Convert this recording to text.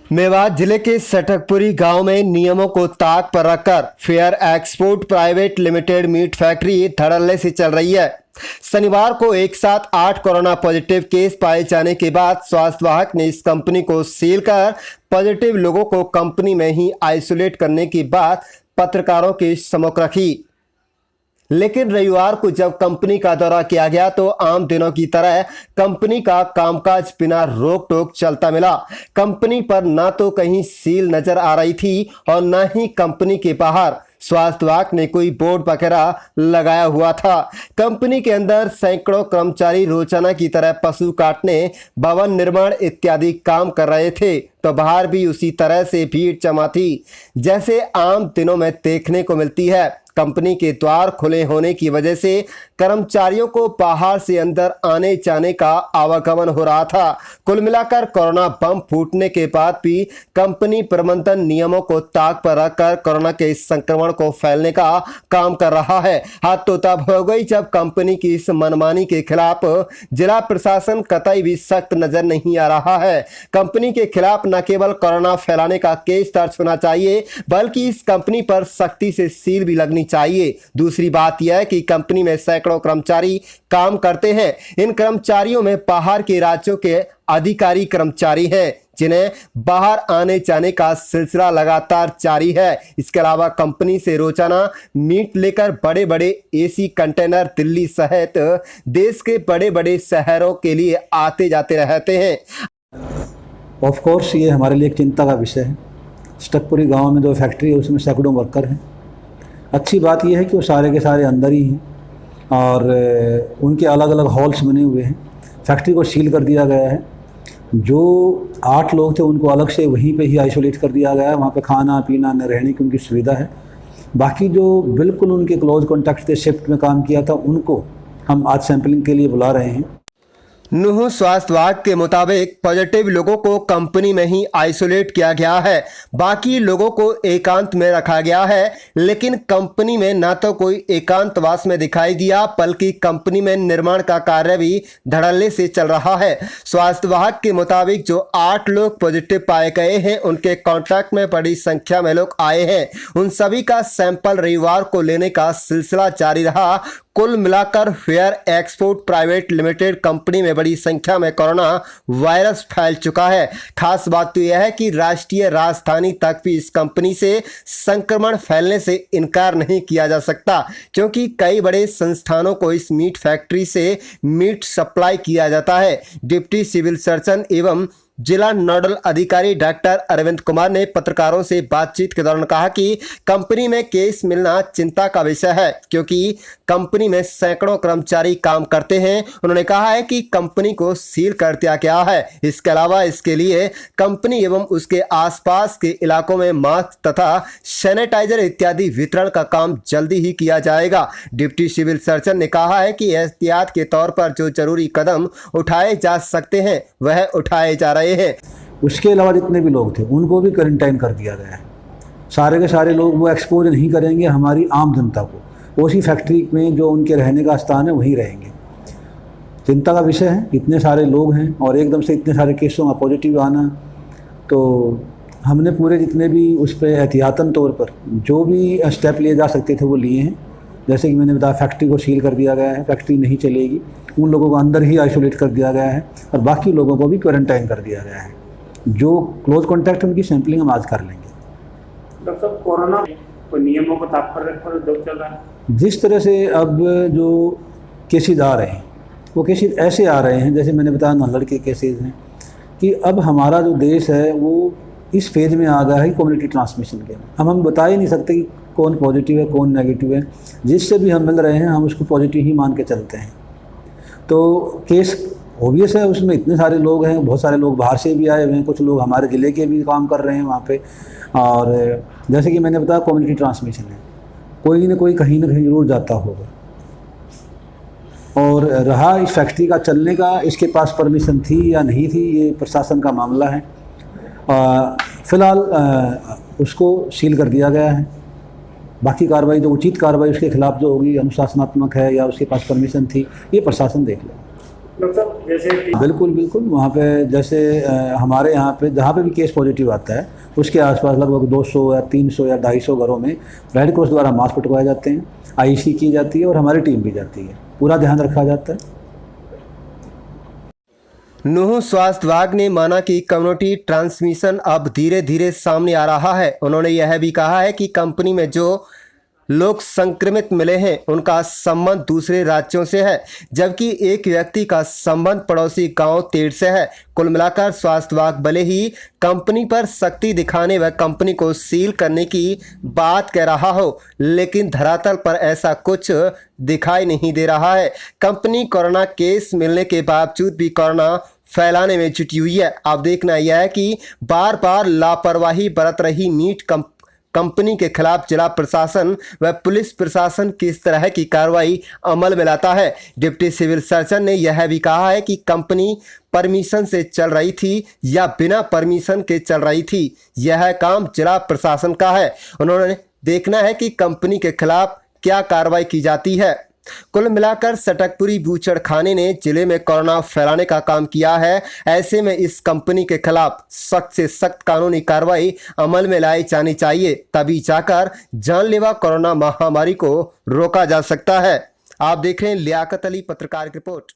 मेवात जिले के सटकपुरी गांव में नियमों को ताक पर रखकर fair export private limited meat factory धड़ल्ले से चल रही है। शनिवार को एक साथ 8 कोरोना पॉजिटिव केस पाए जाने के बाद स्वास्थ्य विभाग ने इस कंपनी को सील कर पॉजिटिव लोगों को कंपनी में ही आइसोलेट करने की बात पत्रकारों के सम्मुख रखी। लेकिन रविवार को जब कंपनी का दौरा किया गया तो आम दिनों की तरह कंपनी का कामकाज बिना रोक टोक चलता मिला। कंपनी पर ना तो कहीं सील नजर आ रही थी और न ही कंपनी के बाहर स्वास्थ्य विभाग ने कोई बोर्ड वगैरह लगाया हुआ था। कंपनी के अंदर सैकड़ों कर्मचारी रोजाना की तरह पशु काटने, भवन निर्माण इत्यादि काम कर रहे थे, तो बाहर भी उसी तरह से भीड़ जमा थी जैसे आम दिनों में देखने को मिलती है। कंपनी के द्वार खुले होने की वजह से कर्मचारियों को बाहर से अंदर आने जाने का आवागमन हो रहा था। कुल मिलाकर कोरोना बम फूटने के बाद भी कंपनी प्रबंधन नियमों को ताक पर रखकर कोरोना के संक्रमण को फैलने का काम कर रहा है। हाथ तो तब हो गई जब कंपनी की इस मनमानी के खिलाफ जिला प्रशासन कतई भी सख्त नजर नहीं आ रहा है। कंपनी के खिलाफ न केवल कोरोना फैलाने का केस दर्ज होना चाहिए बल्कि इस कंपनी पर सख्ती से सील भी लगनी चाहिए। दूसरी बात यह है कि कंपनी में सैकड़ों कर्मचारी काम करते हैं। इन कर्मचारियों में बाहर के राज्यों के अधिकारी कर्मचारी हैं जिन्हें बाहर आने जाने का सिलसिला लगातार जारी है। इसके अलावा कंपनी से रोजाना मीट लेकर बड़े बड़े एसी कंटेनर दिल्ली सहित देश के बड़े बड़े शहरों के लिए आते जाते रहते हैं। ऑफ कोर्स ये हमारे लिए एक चिंता का विषय है। सटकपुरी गांव में जो फैक्ट्री है उसमें सैकड़ों वर्कर हैं। अच्छी बात यह है कि वो सारे के सारे अंदर ही हैं और उनके अलग अलग हॉल्स बने हुए हैं। फैक्ट्री को सील कर दिया गया है। जो 8 लोग थे उनको अलग से वहीं पे ही आइसोलेट कर दिया गया है। वहाँ पे खाना पीना न रहने की उनकी सुविधा है। बाकी जो बिल्कुल उनके क्लोज कॉन्टैक्ट थे, शिफ्ट में काम किया था, उनको हम आज सैंपलिंग के लिए बुला रहे हैं। नूह स्वास्थ्य विभाग के मुताबिक पॉजिटिव लोगों को कंपनी में ही आइसोलेट किया गया है, बाकी लोगों को एकांत में रखा गया है। लेकिन कंपनी में न तो कोई एकांतवास में दिखाई दिया बल्कि कंपनी में निर्माण का कार्य भी धड़ल्ले से चल रहा है। स्वास्थ्य विभाग के मुताबिक जो 8 लोग पॉजिटिव पाए गए हैं उनके कॉन्टैक्ट में बड़ी संख्या में लोग आए हैं। उन सभी का सैंपल रविवार को लेने का सिलसिला जारी रहा। कुल मिलाकर fair export private limited company में बड़ी संख्या में कोरोना वायरस फैल चुका है। खास बात तो यह है कि राष्ट्रीय राजधानी तक भी इस कंपनी से संक्रमण फैलने से इनकार नहीं किया जा सकता, क्योंकि कई बड़े संस्थानों को इस मीट फैक्ट्री से मीट सप्लाई किया जाता है। डिप्टी सिविल सर्जन एवं जिला नोडल अधिकारी डॉक्टर अरविंद कुमार ने पत्रकारों से बातचीत के दौरान कहा कि कंपनी में केस मिलना चिंता का विषय है, क्योंकि कंपनी में सैकड़ों कर्मचारी काम करते हैं। उन्होंने कहा है कि कंपनी को सील कर दिया गया है। इसके अलावा इसके लिए कंपनी एवं उसके आसपास के इलाकों में मास्क तथा सैनिटाइजर इत्यादि वितरण का काम जल्दी ही किया जाएगा। डिप्टी सिविल सर्जन ने कहा है कि एहतियात के तौर पर जो जरूरी कदम उठाए जा सकते हैं वह उठाए जा रहे हैं। उसके अलावा जितने भी लोग थे उनको भी क्वारंटाइन कर दिया गया है। सारे के सारे लोग वो एक्सपोज नहीं करेंगे हमारी आम जनता को। उसी फैक्ट्री में जो उनके रहने का स्थान है वहीं रहेंगे। चिंता का विषय है, इतने सारे लोग हैं और एकदम से इतने सारे केसों का पॉजिटिव आना। तो हमने पूरे जितने भी उस पर एहतियातन तौर पर जो भी स्टेप लिए जा सकते थे वो लिए हैं। जैसे कि मैंने बताया, फैक्ट्री को सील कर दिया गया है, फैक्ट्री नहीं चलेगी। उन लोगों को अंदर ही आइसोलेट कर दिया गया है और बाकी लोगों को भी क्वारंटाइन कर दिया गया है। जो क्लोज कॉन्टैक्ट उनकी सैंपलिंग हम आज कर लेंगे। डॉक्टर साहब, कोरोना नियमों को ताक पर रखकर दौर चल रहा है। जिस तरह से अब जो केसेज आ रहे हैं वो केसेज ऐसे आ रहे हैं, जैसे मैंने बताया नल्लड़ के केसेज हैं, कि अब हमारा जो देश है वो इस फेज में आ गया है कम्युनिटी ट्रांसमिशन के। हम बता ही नहीं सकते कि कौन पॉजिटिव है कौन नेगेटिव है। जिससे भी हम मिल रहे हैं हम उसको पॉजिटिव ही मान के चलते हैं। तो केस ऑब्वियस है, उसमें इतने सारे लोग हैं, बहुत सारे लोग बाहर से भी आए हुए हैं, कुछ लोग हमारे ज़िले के भी काम कर रहे हैं वहाँ पे। और जैसे कि मैंने बताया कम्युनिटी ट्रांसमिशन है, कोई ना कोई कहीं ना कहीं ज़रूर जाता होगा। और रहा इस फैक्ट्री का चलने का, इसके पास परमिशन थी या नहीं थी, ये प्रशासन का मामला है। फ़िलहाल उसको सील कर दिया गया है। बाकी कार्रवाई जो उचित कार्रवाई उसके खिलाफ जो होगी, अनुशासनात्मक है या उसके पास परमिशन थी, ये प्रशासन देख लेगा। डॉक्टर साहब जैसे बिल्कुल बिल्कुल, वहाँ पे जैसे हमारे यहाँ पे जहाँ पे भी केस पॉजिटिव आता है उसके आसपास लगभग 200 या 300 या 250 घरों में रेड क्रॉस द्वारा मास्क पटवाए जाते हैं, आईसी की जाती है और हमारी टीम भी जाती है, पूरा ध्यान रखा जाता है। नूंह स्वास्थ्य विभाग ने माना कि कम्युनिटी ट्रांसमिशन अब धीरे धीरे सामने आ रहा है। उन्होंने यह भी कहा है कि कंपनी में जो लोग संक्रमित मिले हैं उनका संबंध दूसरे राज्यों से है, जबकि एक व्यक्ति का संबंध पड़ोसी गांव तेड़ से है। कुल मिलाकर स्वास्थ्य विभाग भले ही कंपनी पर सख्ती दिखाने व कंपनी को सील करने की बात कह रहा हो, लेकिन धरातल पर ऐसा कुछ दिखाई नहीं दे रहा है। कंपनी कोरोना केस मिलने के बावजूद भी कोरोना फैलाने में जुटी हुई है। अब देखना यह है कि बार बार लापरवाही बरत रही मीट कंपनी के खिलाफ जिला प्रशासन व पुलिस प्रशासन किस तरह की कार्रवाई अमल में लाता है। डिप्टी सिविल सर्जन ने यह भी कहा है कि कंपनी परमिशन से चल रही थी या बिना परमिशन के चल रही थी, यह काम जिला प्रशासन का है। उन्होंने देखना है कि कंपनी के खिलाफ क्या कार्रवाई की जाती है। कुल मिलाकर सटकपुरी बूचड़खाने ने जिले में कोरोना फैलाने का काम किया है। ऐसे में इस कंपनी के खिलाफ सख्त से सख्त कानूनी कार्रवाई अमल में लाई जानी चाहिए, तभी जाकर जानलेवा कोरोना महामारी को रोका जा सकता है। आप देख रहे हैं लियाकत अली पत्रकार की रिपोर्ट।